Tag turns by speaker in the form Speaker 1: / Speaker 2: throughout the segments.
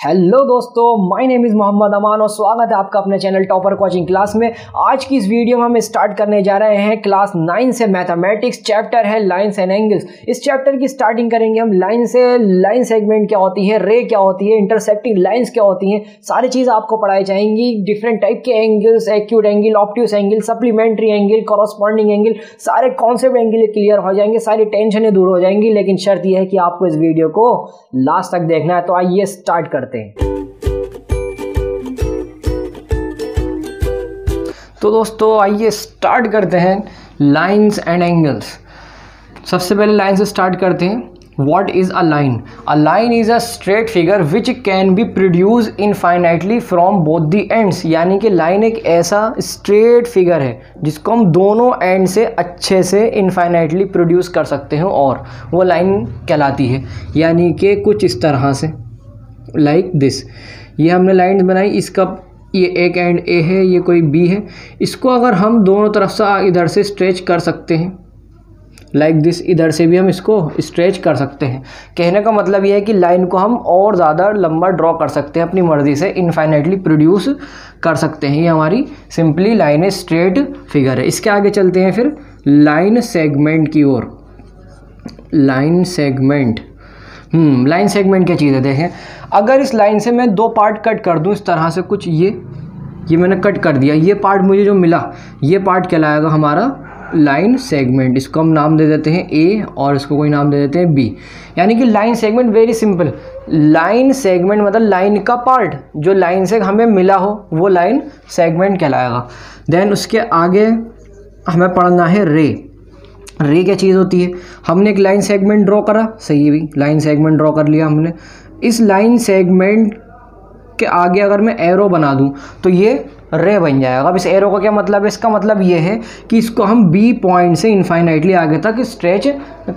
Speaker 1: Hello दोस्तों, my name is Mohammad अमान और स्वागत है आपका अपने चैनल टॉपर कोचिंग क्लास में। आज की इस वीडियो में हम स्टार्ट करने जा रहे हैं क्लास 9 से मैथमेटिक्स। चैप्टर है लाइंस एंड एंगल्स। इस चैप्टर की स्टार्टिंग करेंगे हम लाइन से। लाइन सेगमेंट क्या होती है, रे क्या होती है, इंटरसेक्टिंग लाइंस क्या होती हैं, सारी चीज़ आपको पढ़ाई जाएंगी। डिफरेंट टाइप के angles, acute angle, obtuse angle, supplementary angle, corresponding angle, सारे कॉन्सेप्ट एंगल क्लियर हो जाएंगे, सारी टेंशनें दूर हो जाएंगी। लेकिन शर्त यह है कि आपको इस वीडियो को लास्ट तक देखना है। तो आइए स्टार्ट करते हैं। तो दोस्तों आइए स्टार्ट करते हैं लाइंस एंड एंगल्स। सबसे पहले लाइन से स्टार्ट करते हैं। What is a line? A line is a straight figure which can be produce infinitely from both the ends. यानी कि लाइन एक ऐसा स्ट्रेट फिगर है जिसको हम दोनों एंड से अच्छे से इनफाइनाइटली प्रोड्यूस कर सकते हैं और वो लाइन कहलाती है। यानी कि कुछ इस तरह से, लाइक दिस। ये हमने लाइन बनाई, इसका ये एक एंड ए है, ये कोई बी है। इसको अगर हम दोनों तरफ से इधर से स्ट्रेच कर सकते हैं, लाइक दिस। इधर से भी हम इसको स्ट्रेच कर सकते हैं। कहने का मतलब ये है कि लाइन को हम और ज़्यादा लंबा ड्रॉ कर सकते हैं, अपनी मर्ज़ी से इनफाइनाइटली प्रोड्यूस कर सकते हैं। ये हमारी सिंपली लाइन स्ट्रेट फिगर है। इसके आगे चलते हैं फिर लाइन सेगमेंट की ओर। लाइन सेगमेंट, लाइन सेगमेंट क्या चीज़ है देखें। अगर इस लाइन से मैं दो पार्ट कट कर दूं इस तरह से, कुछ ये मैंने कट कर दिया, ये पार्ट मुझे जो मिला ये पार्ट कहलाएगा हमारा लाइन सेगमेंट। इसको हम नाम दे देते हैं ए और इसको कोई नाम दे देते हैं बी। यानी कि line segment very simple. Line segment मतलब लाइन का पार्ट जो लाइन से हमें मिला हो वो लाइन सेगमेंट कहलाएगा। देन उसके आगे हमें पढ़ना है रे। रे क्या चीज़ होती है? हमने एक लाइन सेगमेंट ड्रॉ करा, सही है भी, लाइन सेगमेंट ड्रॉ कर लिया हमने। इस लाइन सेगमेंट के आगे अगर मैं एरो बना दूं तो ये रे बन जाएगा। अब इस एरो का क्या मतलब है? इसका मतलब ये है कि इसको हम बी पॉइंट से इनफाइनाइटली आगे तक स्ट्रेच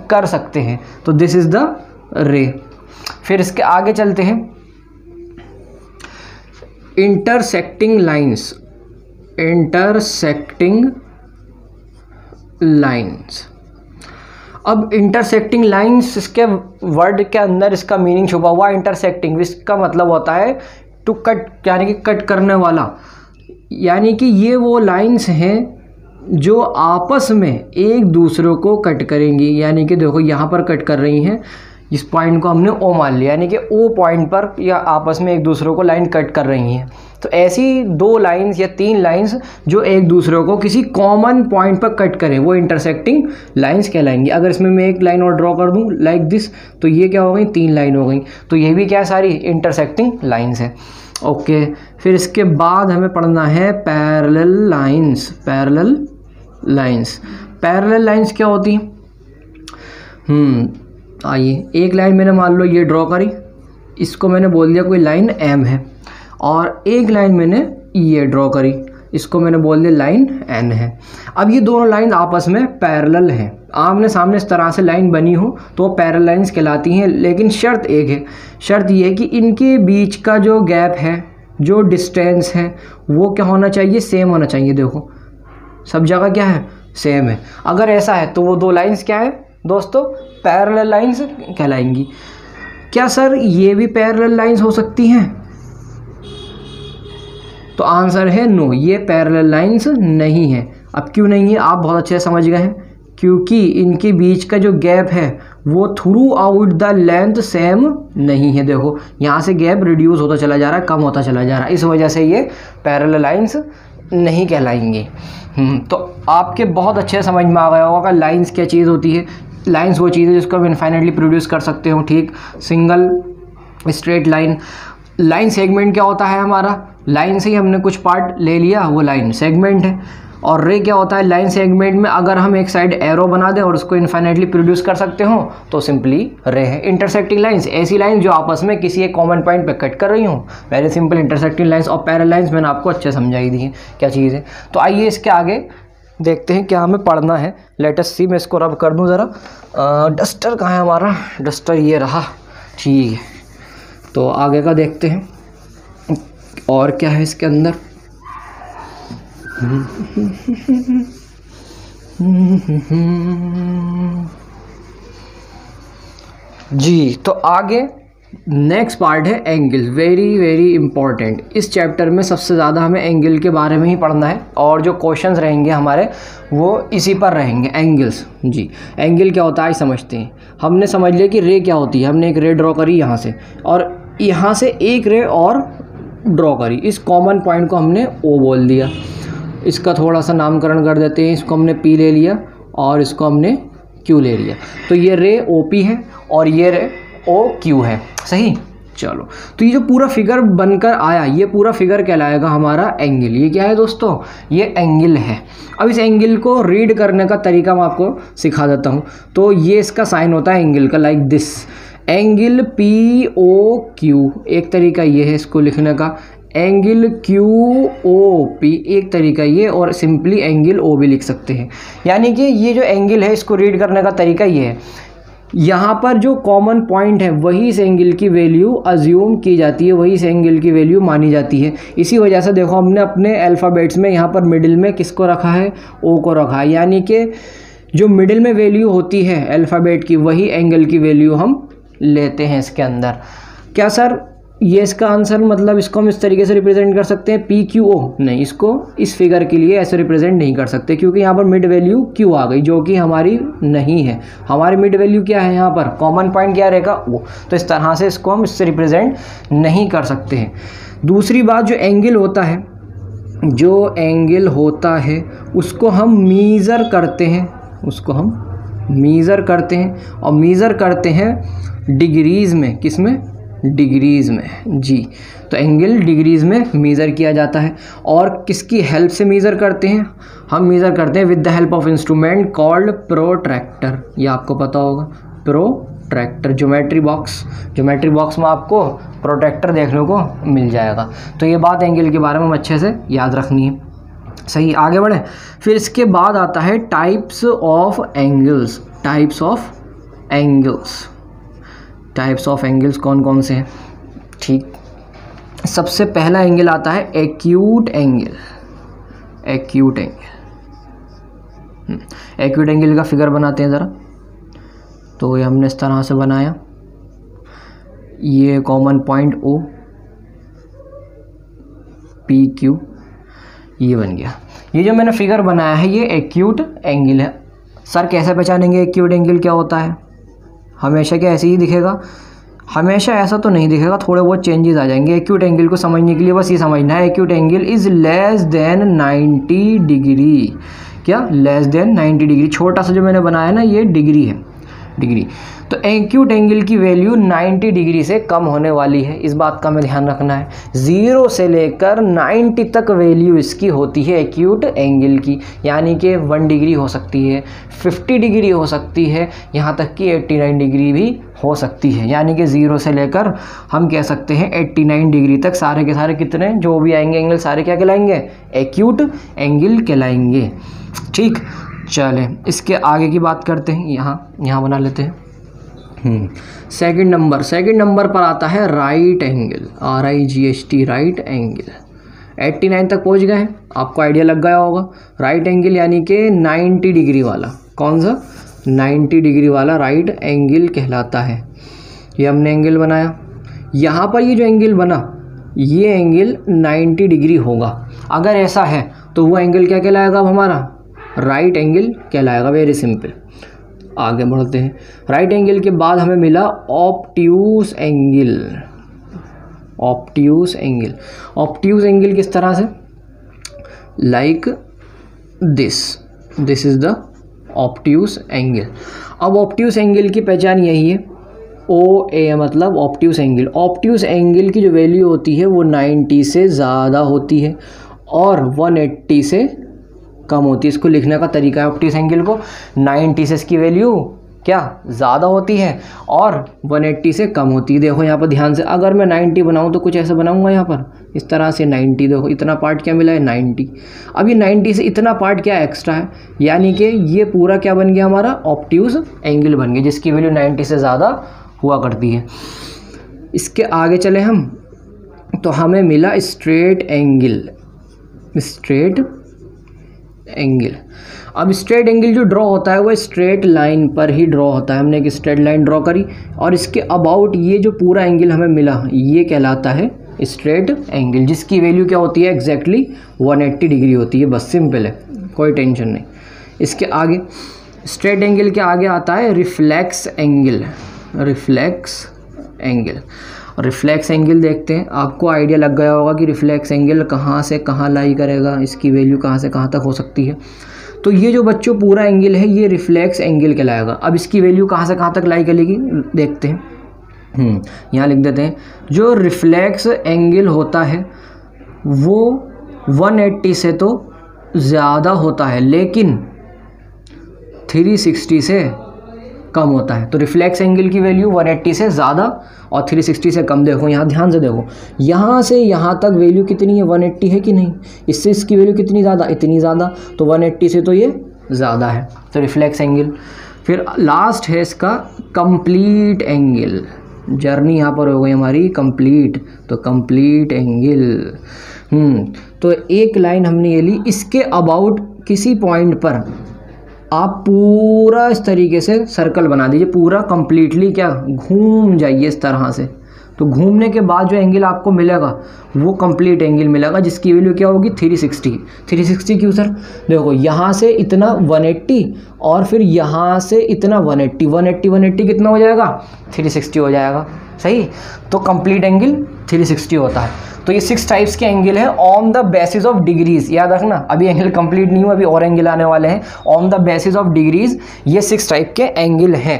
Speaker 1: कर सकते हैं। तो दिस इज़ द रे। फिर इसके आगे चलते हैं इंटरसेक्टिंग लाइंस। Intersecting lines. अब इंटरसेक्टिंग लाइंस, इसके वर्ड के अंदर इसका मीनिंग छुपा हुआ है। इंटरसेक्टिंग, इसका मतलब होता है टू कट, यानी कि कट करने वाला। यानी कि ये वो लाइंस हैं जो आपस में एक दूसरे को कट करेंगी। यानी कि देखो यहाँ पर कट कर रही हैं, इस पॉइंट को हमने ओ मान लिया, यानी कि ओ पॉइंट पर या आपस में एक दूसरे को लाइन कट कर रही हैं। तो ऐसी दो लाइंस या तीन लाइंस जो एक दूसरे को किसी कॉमन पॉइंट पर कट करें वो इंटरसेक्टिंग लाइंस कहलाएंगी। अगर इसमें मैं एक लाइन और ड्रॉ कर दूं लाइक दिस तो ये क्या हो गई? तीन लाइन हो गई। तो ये भी क्या है? सारी इंटरसेक्टिंग लाइंस है। ओके, फिर इसके बाद हमें पढ़ना है parallel lines. Parallel lines. Parallel lines क्या होती हैं? आइए, एक लाइन मैंने मान लो ये ड्रॉ करी, इसको मैंने बोल दिया कोई लाइन एम है, और एक लाइन मैंने ये ड्रॉ करी, इसको मैंने बोल दिया लाइन एन है। अब ये दोनों लाइन आपस में पैरेलल हैं, आमने सामने इस तरह से लाइन बनी हो तो पैरेलल लाइंस कहलाती हैं। लेकिन शर्त एक है, शर्त ये है कि इनके बीच का जो गैप है, जो डिस्टेंस है, वो क्या होना चाहिए? सेम होना चाहिए। देखो सब जगह क्या है? सेम है। अगर ऐसा है तो वो दो लाइंस क्या है दोस्तों? पैरेलल लाइंस कहलाएंगी। क्या सर ये भी पैरेलल लाइंस हो सकती हैं? तो आंसर है नो, ये पैरेलल लाइंस नहीं है। अब क्यों नहीं है आप बहुत अच्छे से समझ गए हैं, क्योंकि इनके बीच का जो गैप है वो through out the length same नहीं है। देखो यहाँ से गैप रिड्यूस होता चला जा रहा है, कम होता चला जा रहा है, इस वजह से ये पैरेलल लाइंस नहीं कहलाएंगे। तो आपके बहुत अच्छे समझ में आ गया होगा कि लाइंस क्या चीज़ होती है। लाइंस वो चीज़ है जिसको हम इनफाइनाइटली प्रोड्यूस कर सकते हो, ठीक, single straight line. Line segment क्या होता है हमारा? लाइन से ही हमने कुछ पार्ट ले लिया, वो लाइन सेगमेंट है। और रे क्या होता है? लाइन सेगमेंट में अगर हम एक साइड एरो बना दें और उसको इनफाइनाइटली प्रोड्यूस कर सकते हो तो सिंपली रे है। इंटरसेक्टिंग लाइंस, ऐसी लाइन जो आपस में किसी एक कॉमन पॉइंट पे कट कर रही हो, वेरी सिंपल इंटरसेक्टिंग लाइंस। और पैरेलल लाइंस मैंने आपको अच्छे समझाई दी है क्या चीज़ है। तो आइए इसके आगे देखते हैं क्या हमें पढ़ना है। लेट अस सी। मैं इसको रब कर दूं ज़रा। डस्टर कहाँ है हमारा? डस्टर ये रहा, ठीक है। तो आगे का देखते हैं और क्या है इसके अंदर। जी, तो आगे नेक्स्ट पार्ट है एंगल, वेरी वेरी इंपॉर्टेंट। इस चैप्टर में सबसे ज़्यादा हमें एंगल के बारे में ही पढ़ना है और जो क्वेश्चंस रहेंगे हमारे वो इसी पर रहेंगे, एंगल्स। जी, एंगल क्या होता है समझते हैं। हमने समझ लिया कि रे क्या होती है, हमने एक रे ड्रॉ करी यहाँ से और यहाँ से एक रे और ड्रॉ करी, इस कॉमन पॉइंट को हमने ओ बोल दिया। इसका थोड़ा सा नामकरण कर देते हैं, इसको हमने पी ले लिया और इसको हमने क्यू ले लिया। तो ये रे ओ पी है और ये रे ओ क्यू है, सही। चलो, तो ये जो पूरा फिगर बनकर आया, ये पूरा फिगर कहलाएगा हमारा एंगल। ये क्या है दोस्तों, ये एंगल है। अब इस एंगल को रीड करने का तरीका मैं आपको सिखा देता हूँ। तो ये इसका साइन होता है एंगल का, like this, angle P O Q, एक तरीका ये है इसको लिखने का। एंगल क्यू ओ पी एक तरीका ये, और सिंपली एंगल ओ भी लिख सकते हैं। यानी कि ये जो एंगल है इसको रीड करने का तरीका ये है, यहाँ पर जो कॉमन पॉइंट है वही इस एंगल की वैल्यू अज्यूम की जाती है, वही इस एंगल की वैल्यू मानी जाती है। इसी वजह से देखो हमने अपने अल्फ़ाबेट्स में यहाँ पर मिडिल में किसको रखा है, ओ को रखा है। यानी कि जो मिडिल में वैल्यू होती है अल्फ़ाबेट की, वही एंगल की वैल्यू हम लेते हैं इसके अंदर। क्या सर ये इसका आंसर, मतलब इसको हम इस तरीके से रिप्रेजेंट कर सकते हैं पी क्यू ओ? नहीं, इसको इस फिगर के लिए ऐसे रिप्रेजेंट नहीं कर सकते, क्योंकि यहाँ पर मिड वैल्यू क्यू आ गई जो कि हमारी नहीं है। हमारी मिड वैल्यू क्या है, यहाँ पर कॉमन पॉइंट क्या रहेगा, ओ। तो इस तरह से इसको हम इससे रिप्रेजेंट नहीं कर सकते हैं। दूसरी बात, जो एंगल होता है, जो एंगल होता है उसको हम मीज़र करते हैं, उसको हम मीज़र करते हैं, और मीज़र करते हैं डिग्रीज़ में। किस में? डिग्रीज़ में। जी, तो एंगल डिग्रीज़ में मेज़र किया जाता है। और किसकी हेल्प से मेज़र करते हैं? हम मेज़र करते हैं with the help of instrument called protractor. ये आपको पता होगा, प्रोट्रैक्टर। ज्योमेट्री बॉक्स में आपको प्रोट्रैक्टर देखने को मिल जाएगा। तो ये बात एंगल के बारे में हम अच्छे से याद रखनी है, सही। आगे बढ़े, फिर इसके बाद आता है types of angles. Types of angles कौन कौन से हैं? ठीक, सबसे पहला एंगल आता है एक्यूट एंगल। एक्यूट एंगल का फिगर बनाते हैं ज़रा। तो ये हमने इस तरह से बनाया, ये common point O P Q, ये बन गया। ये जो मैंने फिगर बनाया है ये एक्यूट एंगल है। सर कैसे पहचानेंगे एक्यूट एंगल क्या होता है? हमेशा क्या ऐसे ही दिखेगा? हमेशा ऐसा तो नहीं दिखेगा, थोड़े बहुत चेंजेस आ जाएंगे। एक्यूट एंगल को समझने के लिए बस ये समझना है, acute angle is less than 90 degree. क्या? Less than 90 degree. छोटा सा जो मैंने बनाया ना, ये डिग्री है, डिग्री। तो एक्यूट एंगल की वैल्यू 90 डिग्री से कम होने वाली है, इस बात का हमें ध्यान रखना है। 0 से लेकर 90 तक वैल्यू इसकी होती है एक्यूट एंगल की। यानी कि 1 डिग्री हो सकती है, 50 डिग्री हो सकती है, यहाँ तक कि 89 डिग्री भी हो सकती है। यानी कि 0 से लेकर हम कह सकते हैं 89 डिग्री तक सारे के सारे कितने जो भी आएंगे एंगल, सारे क्या कहलाएंगे? एक्यूट एंगल कहलाएंगे। ठीक, चलें इसके आगे की बात करते हैं। यहाँ बना लेते हैं। सेकंड नंबर पर आता है right angle, RIGHT, right angle. 89 तक पहुंच गए हैं, आपको आइडिया लग गया होगा। राइट एंगल यानी कि 90 डिग्री वाला, कौन सा? 90 डिग्री वाला राइट एंगल कहलाता है। ये हमने एंगल बनाया, यहाँ पर ये जो एंगल बना, ये एंगल 90 डिग्री होगा। अगर ऐसा है तो वो एंगल क्या कहलाएगा? अब हमारा राइट एंगल कहलाएगा। Very simple. आगे बढ़ते हैं। राइट एंगल के बाद हमें मिला ऑब्ट्यूज एंगल। ऑब्ट्यूज एंगल किस तरह से? Like this is the obtuse angle. अब ऑब्ट्यूज एंगल की पहचान यही है, OA मतलब ऑब्ट्यूज एंगल। ऑब्ट्यूज एंगल की जो वैल्यू होती है वो 90 से ज़्यादा होती है और 180 से कम होती है। इसको लिखने का तरीका है, ऑब्ट्यूज एंगल को 90 से इसकी वैल्यू क्या ज़्यादा होती है और 180 से कम होती है। देखो यहाँ पर ध्यान से, अगर मैं 90 बनाऊँ तो कुछ ऐसा बनाऊँगा यहाँ पर इस तरह से 90। देखो इतना पार्ट क्या मिला है? 90। अब ये 90 से इतना पार्ट क्या एक्स्ट्रा है, यानी कि ये पूरा क्या बन गया? हमारा ऑब्ट्यूज एंगल बन गया, जिसकी वैल्यू 90 से ज़्यादा हुआ करती है। इसके आगे चले हम तो हमें मिला स्ट्रेट एंगल। अब स्ट्रेट एंगल जो ड्रॉ होता है वो स्ट्रेट लाइन पर ही ड्रॉ होता है। हमने एक स्ट्रेट लाइन ड्रॉ करी और इसके अबाउट ये जो पूरा एंगल हमें मिला ये कहलाता है स्ट्रेट एंगल, जिसकी वैल्यू क्या होती है एग्जैक्टली 180 डिग्री होती है। बस सिंपल है, कोई टेंशन नहीं। इसके आगे स्ट्रेट एंगल के आगे आता है reflex angle. Reflex angle, reflex angle देखते हैं। आपको आइडिया लग गया होगा कि रिफ्लेक्स एंगल कहाँ से कहाँ लाई करेगा, इसकी वैल्यू कहाँ से कहाँ तक हो सकती है। तो ये जो बच्चों पूरा एंगल है ये रिफ्लेक्स एंगल कहलाएगा। अब इसकी वैल्यू कहाँ से कहाँ तक लाई करेगी देखते हैं। यहाँ लिख देते हैं, जो रिफ्लेक्स एंगल होता है वो 180 से तो ज़्यादा होता है लेकिन 360 से कम होता है। तो रिफ्लेक्स एंगल की वैल्यू 180 से ज़्यादा और 360 से कम। देखो यहाँ ध्यान से देखो, यहाँ से यहाँ तक वैल्यू कितनी है 180 है कि नहीं, इससे इसकी वैल्यू कितनी ज़्यादा, इतनी ज़्यादा, तो 180 से तो ये ज़्यादा है, तो रिफ्लेक्स एंगल। फिर लास्ट है इसका कंप्लीट एंगल। जर्नी यहाँ पर हो गई हमारी कंप्लीट, तो कंप्लीट एंगल। तो एक लाइन हमने ये ली, इसके अबाउट किसी पॉइंट पर आप पूरा इस तरीके से सर्कल बना दीजिए, पूरा कंप्लीटली क्या घूम जाइए इस तरह से। तो घूमने के बाद जो एंगल आपको मिलेगा वो कंप्लीट एंगल मिलेगा, जिसकी वैल्यू क्या होगी 360। 360 क्यों सर, देखो यहाँ से इतना 180 और फिर यहाँ से इतना 180, 180 कितना हो जाएगा 360 हो जाएगा, सही। तो कंप्लीट एंगल 360 होता है। तो ये 6 टाइप्स के एंगल हैं on the basis of degrees. याद रखना, अभी एंगल कंप्लीट नहीं हुआ, अभी और एंगल आने वाले हैं। On the basis of degrees ये 6 टाइप के एंगल हैं।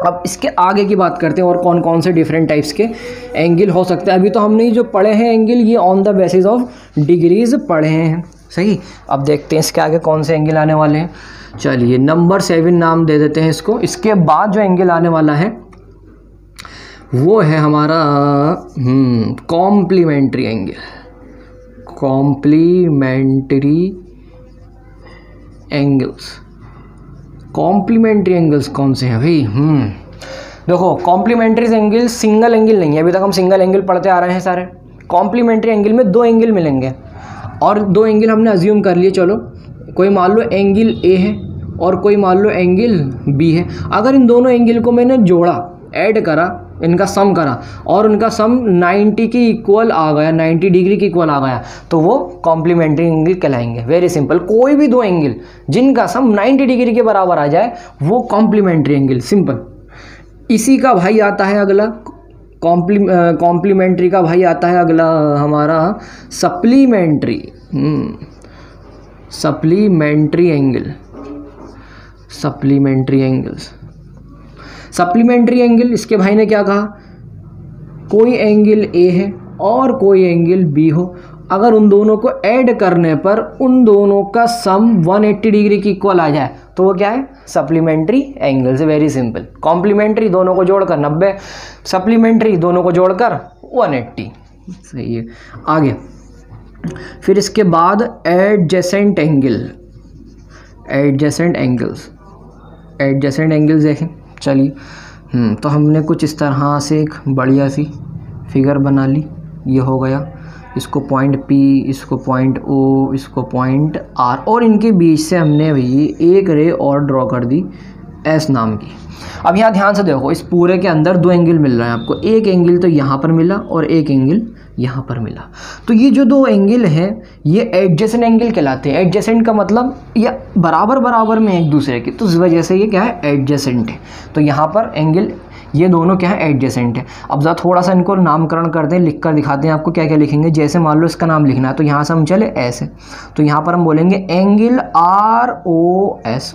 Speaker 1: अब इसके आगे की बात करते हैं और कौन कौन से डिफरेंट टाइप्स के एंगल हो सकते हैं। अभी तो हमने जो पढ़े हैं एंगल ये on the basis of degrees पढ़े हैं, सही। अब देखते हैं इसके आगे कौन से एंगल आने वाले हैं। चलिए नंबर 7 नाम दे देते हैं इसको। इसके बाद जो एंगल आने वाला है वो है हमारा complementary angle. Complementary angles, complementary angles कौन से हैं भाई? देखो कॉम्प्लीमेंट्री एंगल सिंगल एंगल नहीं है, अभी तक हम सिंगल एंगल पढ़ते आ रहे हैं सारे। कॉम्प्लीमेंट्री एंगल में 2 एंगल मिलेंगे और 2 एंगल हमने अज्यूम कर लिए। चलो कोई मान लो एंगल ए है और कोई मान लो एंगल बी है। अगर इन दोनों एंगल को मैंने जोड़ा, ऐड करा, इनका सम करा और उनका सम 90 की इक्वल आ गया, 90 डिग्री की इक्वल आ गया, तो वो कॉम्प्लीमेंट्री एंगल कहलाएंगे। वेरी सिंपल, कोई भी 2 एंगल जिनका सम 90 डिग्री के बराबर आ जाए वो कॉम्प्लीमेंट्री एंगल, सिंपल। इसी का भाई आता है अगला, कॉम्प्लीमेंट्री का भाई आता है अगला हमारा supplementary. Supplementary angle, supplementary angles. Supplementary angle, इसके भाई ने क्या कहा, कोई एंगल ए है और कोई एंगल बी हो, अगर उन दोनों को ऐड करने पर उन दोनों का सम 180 डिग्री की इक्वल आ जाए तो वो क्या है, supplementary angles. Very simple, complementary दोनों को जोड़कर 90, सप्लीमेंट्री दोनों को जोड़कर 180, सही है। आगे फिर इसके बाद adjacent angle. Adjacent angles, adjacent angles देखें। चलिए तो हमने कुछ इस तरह से एक बढ़िया सी फिगर बना ली। ये हो गया, इसको पॉइंट P, इसको पॉइंट O, इसको पॉइंट R, और इनके बीच से हमने भाई एक रे और ड्रॉ कर दी S नाम की। अब यहाँ ध्यान से देखो, इस पूरे के अंदर 2 एंगल मिल रहा है आपको। एक एंगल तो यहाँ पर मिला और एक एंगल यहाँ पर मिला। तो ये जो 2 एंगल हैं ये एडजेसेंट एंगल कहलाते हैं। एडजेसेंट का मतलब ये बराबर बराबर में एक दूसरे के, तो इस वजह से ये क्या है, एडजेसेंट है। तो यहाँ पर एंगल ये दोनों क्या है, एडजेसेंट है। अब ज़रा थोड़ा सा इनको नामकरण करते हैं, लिख कर दिखाते हैं आपको क्या क्या लिखेंगे। जैसे मान लो इसका नाम लिखना है तो यहाँ से हम चले ऐसे, तो यहाँ पर हम बोलेंगे एंगल ROS।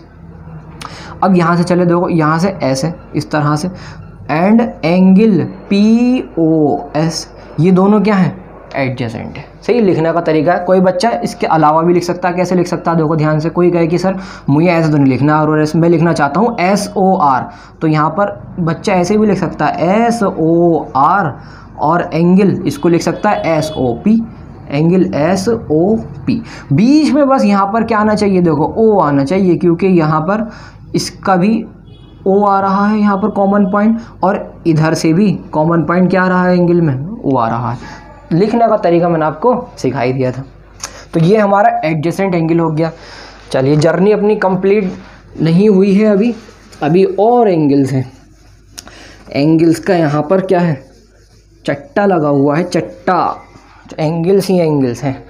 Speaker 1: अब यहाँ से चले देखो, यहाँ से ऐसे इस तरह से, एंड एंगल POS, ये दोनों क्या है, एडजेसेंट है। सही लिखने का तरीका है। कोई बच्चा इसके अलावा भी लिख सकता है। कैसे लिख सकता है, देखो ध्यान से। कोई कहे कि सर मुझे ऐसे तो नहीं लिखना और मैं लिखना चाहता हूँ SOR, तो यहाँ पर बच्चा ऐसे भी लिख सकता है SOR, और एंगल इसको लिख सकता है SOP, एंगल SOP। बीच में बस यहाँ पर क्या आना चाहिए, देखो O आना चाहिए, क्योंकि यहाँ पर इसका भी O आ रहा है यहाँ पर कॉमन पॉइंट, और इधर से भी कॉमन पॉइंट क्या आ रहा है एंगल में, O आ रहा है। लिखने का तरीका मैंने आपको सिखाई दिया था। तो ये हमारा एडजेसेंट एंगल हो गया। चलिए, जर्नी अपनी कंप्लीट नहीं हुई है अभी और एंगल्स हैं। एंगल्स का यहाँ पर क्या है, चट्टा लगा हुआ है, चट्टा। एंगल्स ही एंगल्स हैं,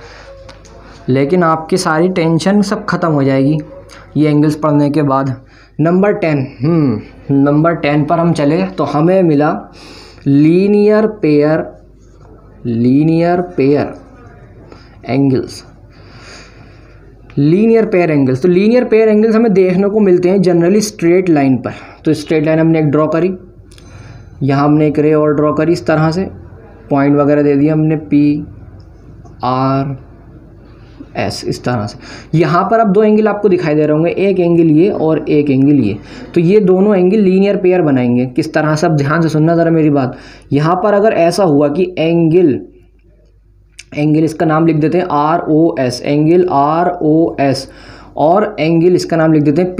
Speaker 1: लेकिन आपकी सारी टेंशन सब खत्म हो जाएगी ये एंगल्स पढ़ने के बाद। नंबर 10, नंबर 10 पर हम चले तो हमें मिला linear pair angles. Linear pair angles, तो लीनियर पेयर एंगल्स हमें देखने को मिलते हैं जनरली स्ट्रेट लाइन पर। तो स्ट्रेट लाइन हमने एक ड्रॉ करी, यहाँ हमने एक रे और ड्रॉ करी, इस तरह से पॉइंट वगैरह दे दिया हमने PR S, इस तरह से। यहाँ पर अब दो एंगल आपको दिखाई दे रहे होंगे, एक एंगल ये और एक एंगल ये। तो ये दोनों एंगल लीनियर पेयर बनाएंगे। किस तरह से, अब ध्यान से सुनना ज़रा मेरी बात। यहाँ पर अगर ऐसा हुआ कि एंगल इसका नाम लिख देते हैं ROS, एंगल ROS, और एंगल इसका नाम लिख देते हैं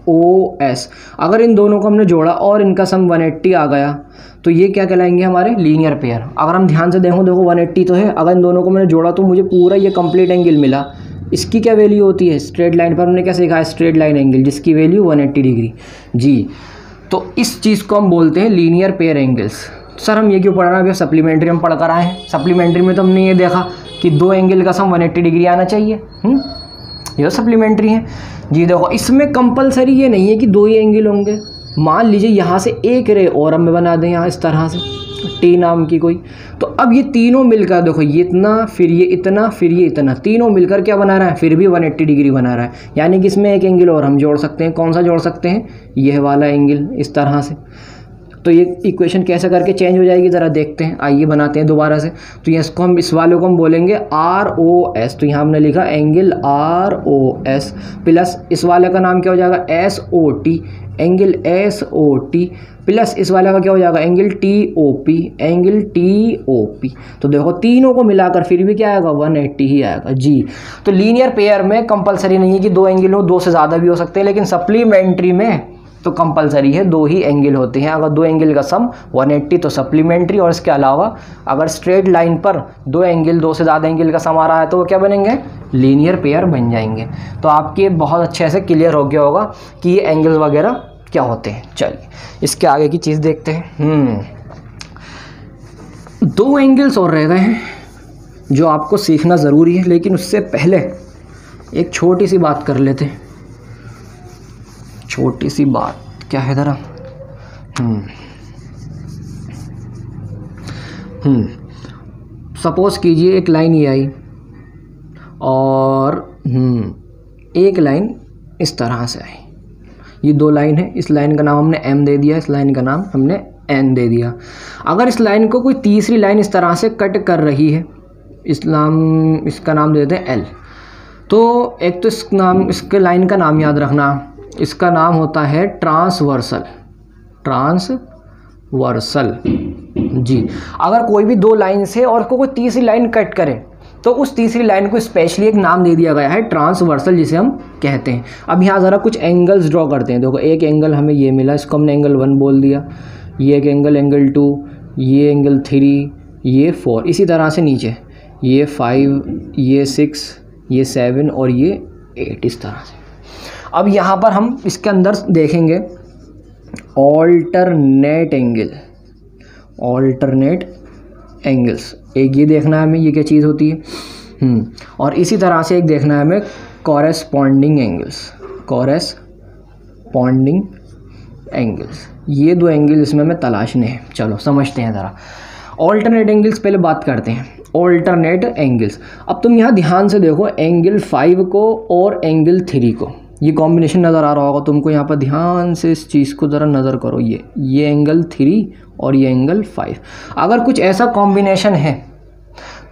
Speaker 1: POS। अगर इन दोनों को हमने जोड़ा और इनका सम 180 आ गया तो ये क्या कहलाएंगे, हमारे लीनियर पेयर। अगर हम ध्यान से देखो 180 तो है, अगर इन दोनों को मैंने जोड़ा तो मुझे पूरा ये कंप्लीट एंगल मिला। इसकी क्या वैल्यू होती है, स्ट्रेट लाइन पर हमने क्या सीखा है, स्ट्रेट लाइन एंगल जिसकी वैल्यू 180 डिग्री जी। तो इस चीज़ को हम बोलते हैं लीनियर पेयर एंगल्स। सर हम ये क्यों पढ़ रहे हैं, अभी सप्लीमेंट्री हम पढ़ कर आए हैं। सप्लीमेंट्री में तो हमने ये देखा कि दो एंगल का सम 180 डिग्री आना चाहिए। ये तो सप्लीमेंट्री है जी। देखो इसमें कंपलसरी ये नहीं है कि दो ही एंगल होंगे। मान लीजिए यहाँ से एक रे और हम बना दें यहाँ इस तरह से T नाम की कोई, तो अब ये तीनों मिलकर देखो, ये इतना फिर ये इतना फिर ये इतना, तीनों मिलकर क्या बना रहा है, फिर भी 180 डिग्री बना रहा है। यानी कि इसमें एक एंगल और हम जोड़ सकते हैं। कौन सा जोड़ सकते हैं, यह वाला एंगल, इस तरह से। तो ये इक्वेशन कैसे करके चेंज हो जाएगी ज़रा देखते हैं, आइए बनाते हैं दोबारा से। तो ये इसको हम, इस वाले को हम बोलेंगे ROS। तो यहाँ हमने लिखा एंगल ROS प्लस इस वाले का नाम क्या हो जाएगा, SOT, एंगल SOT प्लस इस वाले का क्या हो जाएगा, एंगल TOP, एंगल TOP। तो देखो तीनों को मिलाकर फिर भी क्या आएगा, 180 ही आएगा जी। तो लीनियर पेयर में कंपलसरी नहीं है कि दो एंगल हो, दो से ज़्यादा भी हो सकते हैं, लेकिन सप्लीमेंट्री में तो कंपलसरी है दो ही एंगल होते हैं। अगर दो एंगल का सम 180 तो सप्लीमेंट्री, और इसके अलावा अगर स्ट्रेट लाइन पर दो एंगल, दो से ज़्यादा एंगल का सम आ रहा है तो वो क्या बनेंगे, लीनियर पेयर बन जाएंगे। तो आपके बहुत अच्छे से क्लियर हो गया होगा कि ये एंगल वगैरह क्या होते हैं। चलिए इसके आगे की चीज़ देखते हैं। दो एंगल्स और रह गए हैं जो आपको सीखना ज़रूरी है, लेकिन उससे पहले एक छोटी सी बात कर लेते हैं। छोटी सी बात क्या है ज़रा, सपोज कीजिए एक लाइन ये आई और एक लाइन इस तरह से आई। ये दो लाइन है, इस लाइन का नाम हमने M दे दिया, इस लाइन का नाम हमने N दे दिया। अगर इस लाइन को कोई तीसरी लाइन इस तरह से कट कर रही है, इसका नाम दे देते हैं L। तो एक तो इसके लाइन का नाम याद रखना, इसका नाम होता है ट्रांसवर्सल जी। अगर कोई भी दो लाइन से और कोई तीसरी लाइन कट करे तो उस तीसरी लाइन को स्पेशली एक नाम दे दिया गया है ट्रांसवर्सल, जिसे हम कहते हैं। अब यहाँ ज़रा कुछ एंगल्स ड्रॉ करते हैं। देखो एक एंगल हमें ये मिला, इसको हमने एंगल 1 बोल दिया। ये एक एंगल 2, ये एंगल 3, ये 4, इसी तरह से नीचे ये 5, ये 6, ये 7 और ये 8, इस तरह से। अब यहाँ पर हम इसके अंदर देखेंगे ऑल्टरनेट एंगल्स। एक ये देखना है हमें, ये क्या चीज़ होती है। और इसी तरह से एक देखना है हमें कॉरेस्पॉन्डिंग एंगल्स। ये दो एंगल इसमें हमें तलाशने हैं। चलो समझते हैं ज़रा। ऑल्टरनेट एंगल्स पहले बात करते हैं। ऑल्टरनेट एंगल्स, अब तुम यहाँ ध्यान से देखो एंगल 5 को और एंगल 3 को, ये कॉम्बिनेशन नज़र आ रहा होगा तुमको। यहाँ पर ध्यान से इस चीज़ को ज़रा नज़र करो, ये एंगल 3 और ये एंगल 5। अगर कुछ ऐसा कॉम्बिनेशन है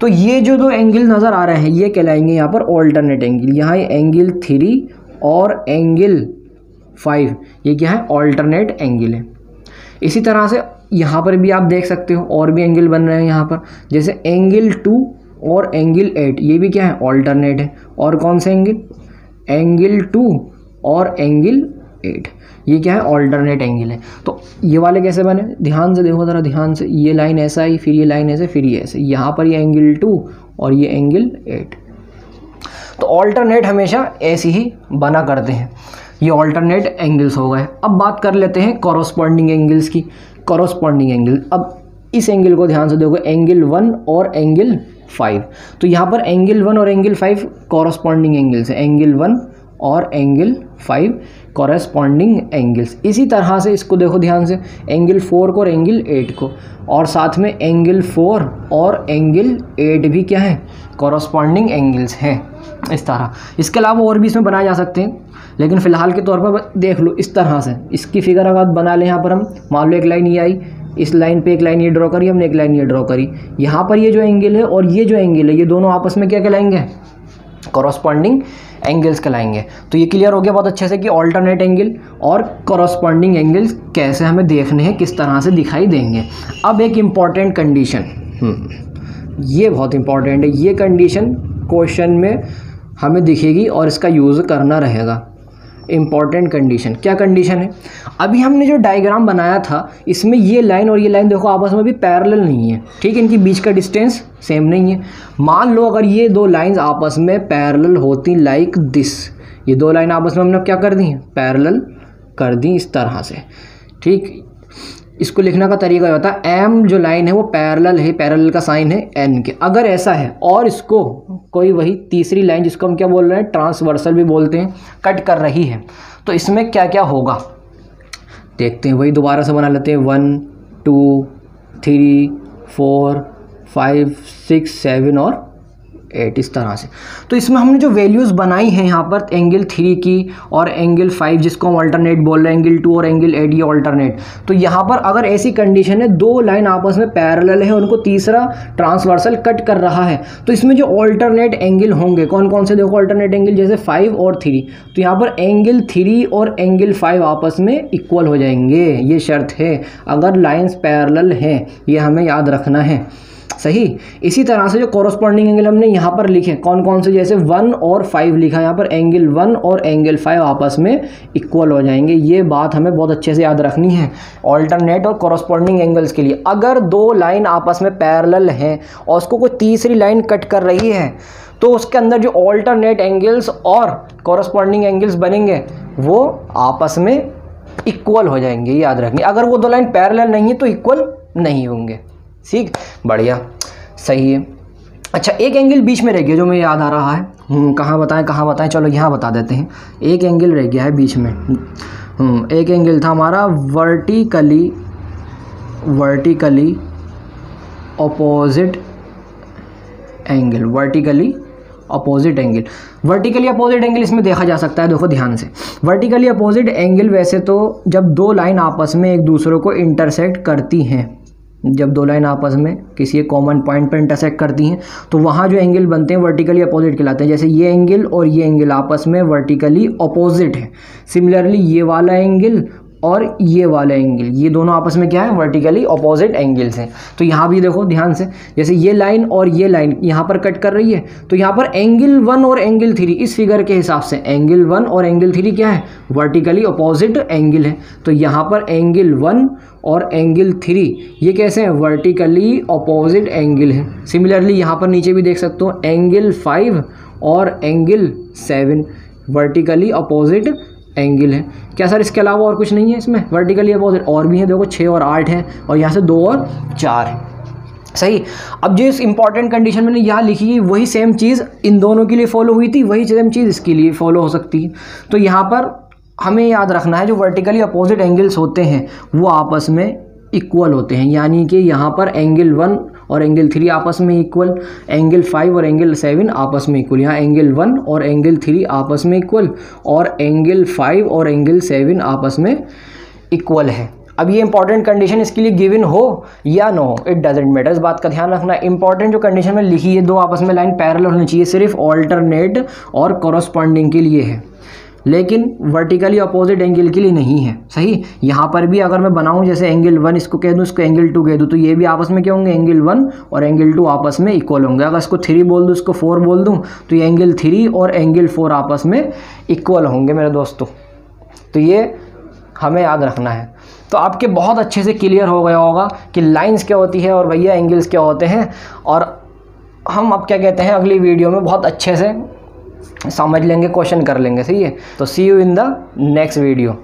Speaker 1: तो ये जो दो एंगल नज़र आ रहे हैं ये कहलाएंगे यहाँ पर ऑल्टरनेट एंगल। यहाँ एंगल 3 और एंगल 5 ये क्या है, ऑल्टरनेट एंगल है। इसी तरह से यहाँ पर भी आप देख सकते हो और भी एंगल बन रहे हैं यहाँ पर, जैसे एंगल 2 और एंगल 8, ये भी क्या है, ऑल्टरनेट है। और कौन से एंगल 2 और एंगल 8, ये क्या है, ऑल्टरनेट एंगल है। तो ये वाले कैसे बने, ध्यान से देखो ज़रा, ध्यान से। ये लाइन ऐसा ही, फिर ये लाइन ऐसे, फिर ये ऐसे। यहाँ पर ये एंगल 2 और ये एंगल 8। तो ऑल्टरनेट हमेशा ऐसे ही बना करते हैं। ये ऑल्टरनेट एंगल्स हो गए। अब बात कर लेते हैं कॉरस्पॉन्डिंग एंगल्स की। कॉरस्पॉन्डिंग एंगल, अब इस एंगल को ध्यान से देखो, एंगल 1 और एंगल 5। तो यहाँ पर एंगल 1 और एंगल 5 कॉरस्पॉन्डिंग एंगल्स है, एंगल 1 और एंगल 5 कॉरस्पॉन्डिंग एंगल्स। इसी तरह से इसको देखो ध्यान से, एंगल 4 को और एंगल 8 को, और साथ में एंगल 4 और एंगल 8 भी क्या है, कॉरस्पॉन्डिंग एंगल्स हैं इस तरह। इसके अलावा और भी इसमें बनाए जा सकते हैं, लेकिन फ़िलहाल के तौर पर देख लो इस तरह से। इसकी फिगर अगर बना लें, यहाँ पर हम मान लो एक लाइन ये आई, इस लाइन पे एक लाइन ये ड्रॉ करी हमने, एक लाइन ये ड्रॉ करी, यहाँ पर ये जो एंगल है और ये जो एंगल है, ये दोनों आपस में क्या कहलाएंगे, कॉरस्पॉन्डिंग एंगल्स कहलाएंगे। तो ये क्लियर हो गया बहुत अच्छे से कि ऑल्टरनेट एंगल और कॉरस्पॉन्डिंग एंगल्स कैसे हमें देखने हैं, किस तरह से दिखाई देंगे। अब एक इम्पॉर्टेंट कंडीशन, ये बहुत इंपॉर्टेंट है, ये कंडीशन क्वेश्चन में हमें दिखेगी और इसका यूज़ करना रहेगा। इम्पॉर्टेंट कंडीशन, क्या कंडीशन है, अभी हमने जो डायग्राम बनाया था इसमें ये लाइन और ये लाइन देखो आपस में भी पैरेलल नहीं है, ठीक है, इनकी बीच का डिस्टेंस सेम नहीं है। मान लो अगर ये दो लाइंस आपस में पैरेलल होती लाइक दिस, ये दो लाइन आपस में हमने क्या कर दी, पैरेलल कर दी इस तरह से, ठीक। इसको लिखने का तरीका ये होता है, एम जो लाइन है वो पैरेलल है, पैरेलल का साइन है एन के, अगर ऐसा है और इसको कोई वही तीसरी लाइन जिसको हम क्या बोल रहे हैं, ट्रांसवर्सल भी बोलते हैं, कट कर रही है, तो इसमें क्या क्या होगा देखते हैं। वही दोबारा से बना लेते हैं, 1 2 3 4 5 6 7 और 8 इस तरह से। तो इसमें हमने जो वैल्यूज़ बनाई हैं यहाँ पर एंगल 3 की और एंगल 5 जिसको हम अल्टरनेट बोल रहे हैं, एंगल 2 और एंगल 8 ये अल्टरनेट। तो यहाँ पर अगर ऐसी कंडीशन है, दो लाइन आपस में पैरेलल है, उनको तीसरा ट्रांसवर्सल कट कर रहा है, तो इसमें जो अल्टरनेट एंगल होंगे कौन कौन से, देखो अल्टरनेट एंगल जैसे 5 और 3, तो यहाँ पर एंगल 3 और एंगल 5 आपस में इक्वल हो जाएंगे, ये शर्त है अगर लाइन्स पैरेलल हैं, ये हमें याद रखना है, सही। इसी तरह से जो कॉरस्पॉन्डिंग एंगल हमने यहाँ पर लिखे कौन कौन से, जैसे 1 और 5 लिखा, यहाँ पर एंगल 1 और एंगल 5 आपस में इक्वल हो जाएंगे। ये बात हमें बहुत अच्छे से याद रखनी है ऑल्टरनेट और कॉरस्पॉन्डिंग एंगल्स के लिए। अगर दो लाइन आपस में पैरेलल हैं और उसको कोई तीसरी लाइन कट कर रही है, तो उसके अंदर जो ऑल्टरनेट एंगल्स और कॉरस्पॉन्डिंग एंगल्स बनेंगे वो आपस में इक्वल हो जाएंगे, याद रखेंगे। अगर वो दो लाइन पैरेलल नहीं है तो इक्वल नहीं होंगे, ठीक, बढ़िया, सही है। अच्छा, एक एंगल बीच में रह गया जो मुझे याद आ रहा है, कहाँ बताएं, चलो यहाँ बता देते हैं। एक एंगल रह गया है बीच में, एक एंगल था हमारा vertically opposite angle, vertically opposite angle इसमें देखा जा सकता है, देखो ध्यान से। वर्टिकली अपोजिट एंगल वैसे तो जब दो लाइन आपस में एक दूसरे को इंटरसेक्ट करती हैं, जब दो लाइन आपस में किसी एक कॉमन पॉइंट पर इंटरसेक्ट करती हैं, तो वहाँ जो एंगल बनते हैं वर्टिकली अपोजिट कहलाते हैं। जैसे ये एंगल और ये एंगल आपस में वर्टिकली अपोजिट है। सिमिलरली ये वाला एंगल और ये वाला एंगल, ये दोनों आपस में क्या है, वर्टिकली अपोजिट एंगल्स हैं। तो यहाँ भी देखो ध्यान से, जैसे ये लाइन और ये लाइन यहाँ पर कट कर रही है, तो यहाँ पर एंगल 1 और एंगल 3 इस फिगर के हिसाब से एंगल 1 और एंगल 3 क्या है, वर्टिकली अपोजिट एंगल है। तो यहाँ पर एंगल 1 और एंगल 3 ये कैसे हैं, वर्टिकली अपोजिट एंगल है। सिमिलरली यहाँ पर नीचे भी देख सकते हो एंगल 5 और एंगल 7 वर्टिकली अपोजिट एंगल है। क्या सर इसके अलावा और कुछ नहीं है इसमें वर्टिकली अपोजिट? और भी है, देखो 6 और 8 है और यहाँ से 2 और 4 है, सही। अब जो इस इंपॉर्टेंट कंडीशन मैंने यहाँ लिखी है वही सेम चीज़ इन दोनों के लिए फॉलो हुई थी, वही सेम चीज़ इसके लिए फॉलो हो सकती है। तो यहाँ पर हमें याद रखना है जो वर्टिकली अपोजिट एंगल्स होते हैं वो आपस में इक्वल होते हैं, यानी कि यहाँ पर एंगल 1 और एंगल 3 आपस में इक्वल, एंगल 5 और एंगल 7 आपस में इक्वल, यहाँ एंगल 1 और एंगल 3 आपस में इक्वल और एंगल 5 और एंगल 7 आपस में इक्वल है। अब ये इंपॉर्टेंट कंडीशन इसके लिए गिवन हो या ना हो, इट डजेंट मैटर, इस बात का ध्यान रखना। इंपॉर्टेंट जो कंडीशन में लिखी है, दो आपस में लाइन पैरेलल होनी चाहिए, सिर्फ ऑल्टरनेट और कॉरस्पॉन्डिंग के लिए है, लेकिन वर्टिकली अपोजिट एंगल के लिए नहीं है, सही। यहाँ पर भी अगर मैं बनाऊँ जैसे एंगल 1 इसको कह दूँ, इसको एंगल 2 कह दूँ, तो ये भी आपस में क्या होंगे, एंगल 1 और एंगल 2 आपस में इक्वल होंगे। अगर इसको 3 बोल दूँ, इसको 4 बोल दूँ, तो ये एंगल 3 और एंगल 4 आपस में इक्वल होंगे मेरे दोस्तों। तो ये हमें याद रखना है। तो आपके बहुत अच्छे से क्लियर हो गया होगा कि लाइंस क्या होती है और भैया एंगल्स क्या होते हैं। और हम अब क्या कहते हैं, अगली वीडियो में बहुत अच्छे से समझ लेंगे, क्वेश्चन कर लेंगे, सही है। तो see you in the next video.